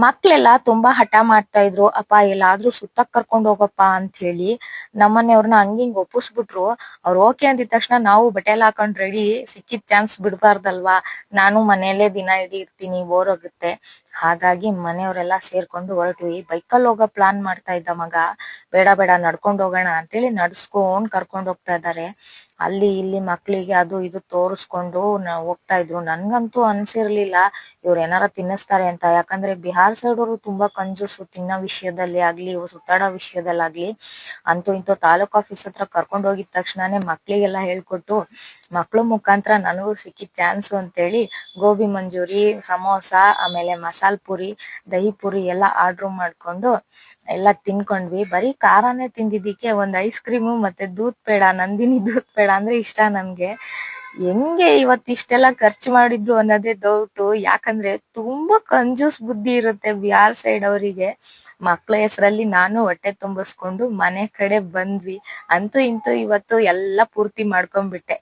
ಮಕ್ಳೆಲ್ಲ ತುಂಬಾ ಹಠ ಮಾಡ್ತಾ ಇದ್ರು. ಅಪ್ಪ ಎಲ್ಲಾದ್ರೂ ಸುತ್ತಕ್ ಕರ್ಕೊಂಡ್ ಹೋಗಪ್ಪ ಅಂತ ಹೇಳಿ ನಮ್ಮನೆಯವ್ರನ್ನ ಹಂಗಿಂಗ್ ಒಪ್ಪಿಸ್ಬಿಟ್ರು. ಅವ್ರು ಓಕೆ ಅಂದಿದ ತಕ್ಷಣ ನಾವು ಬಟ್ಟೆ ಎಲ್ಲ ಹಾಕೊಂಡ್ ರೆಡಿ, ಸಿಕ್ಕಿದ್ ಚಾನ್ಸ್ ಬಿಡ್ಬಾರ್ದಲ್ವಾ. ನಾನು ಮನೆಯಲ್ಲೇ ದಿನ ಇಡೀ ಇರ್ತೀನಿ, ಬೋರ್ ಆಗುತ್ತೆ. ಹಾಗಾಗಿ ಮನೆಯವರೆಲ್ಲ ಸೇರ್ಕೊಂಡು ಹೊರಟ್ವಿ. ಬೈಕಲ್ಲಿ ಹೋಗೋ ಪ್ಲಾನ್ ಮಾಡ್ತಾ ಇದ್ದ ಮಗ, ಬೇಡ ಬೇಡ ನಡ್ಕೊಂಡ್ ಹೋಗೋಣ ಅಂತೇಳಿ ನಡ್ಸ್ಕೊಂಡ್ ಕರ್ಕೊಂಡ್ ಹೋಗ್ತಾ ಇದಾರೆ. ಅಲ್ಲಿ ಇಲ್ಲಿ ಮಕ್ಳಿಗೆ ಅದು ಇದು ತೋರಿಸ್ಕೊಂಡು ಹೋಗ್ತಾ ಇದ್ರು. ನನ್ಗಂತೂ ಅನ್ಸಿರ್ಲಿಲ್ಲ ಇವ್ರು ಏನಾರ ತಿನ್ನಿಸ್ತಾರೆ ಅಂತ. ಯಾಕಂದ್ರೆ ಬಿಹಾರ್ ಸೈಡ್ ಅವರು ತುಂಬಾ ಕಂಜೂಸು, ತಿನ್ನೋ ವಿಷಯದಲ್ಲಿ ಆಗ್ಲಿ, ಸುತ್ತಾಡೋ ವಿಷಯದಲ್ಲಾಗ್ಲಿ. ಅಂತೂ ಇಂತೂ ತಾಲೂಕ್ ಆಫೀಸ್ ಹತ್ರ ಕರ್ಕೊಂಡ್ ಹೋಗಿದ ತಕ್ಷಣನೇ ಮಕ್ಳಿಗೆಲ್ಲ ಹೇಳ್ಕೊಟ್ಟು, ಮಕ್ಳು ಮುಖಾಂತರ ನನಗೂ ಸಿಕ್ಕಿದ್ ಚಾನ್ಸ್ ಅಂತೇಳಿ ಗೋಬಿ ಮಂಚೂರಿ, ಸಮೋಸ, ಆಮೇಲೆ ಮಸಾಲ್ ಪುರಿ, ದಹಿ ಪುರಿ ಎಲ್ಲ ಆರ್ಡ್ರ್ ಮಾಡ್ಕೊಂಡು ಎಲ್ಲ ತಿನ್ಕೊಂಡ್ವಿ. ಬರೀ ಖಾರಾನೇ ತಿಂದಿದ್ದಕ್ಕೆ ಒಂದ್ ಐಸ್ ಕ್ರೀಮು ಮತ್ತೆ ದೂದ್ ಪೇಡ, ನಂದಿನಿ ದೂದ್ ಪೇಡ ಅಂದ್ರೆ ಇಷ್ಟ ನನ್ಗೆ. ಹೆಂಗೆ ಇವತ್ತಿಷ್ಟೆಲ್ಲ ಖರ್ಚು ಮಾಡಿದ್ರು ಅನ್ನೋದೇ ಡೌಟು. ಯಾಕಂದ್ರೆ ತುಂಬಾ ಕಂಜೂಸ್ ಬುದ್ಧಿ ಇರುತ್ತೆ ಬಿಹಾರ್ ಸೈಡ್ ಅವರಿಗೆ. ಮಕ್ಳ ಹೆಸರಲ್ಲಿ ನಾನು ಹೊಟ್ಟೆ ತುಂಬಿಸ್ಕೊಂಡು ಮನೆ ಕಡೆ ಬಂದ್ವಿ. ಅಂತೂ ಇಂತೂ ಇವತ್ತು ಎಲ್ಲ ಪೂರ್ತಿ ಮಾಡ್ಕೊಂಡ್ಬಿಟ್ಟೆ.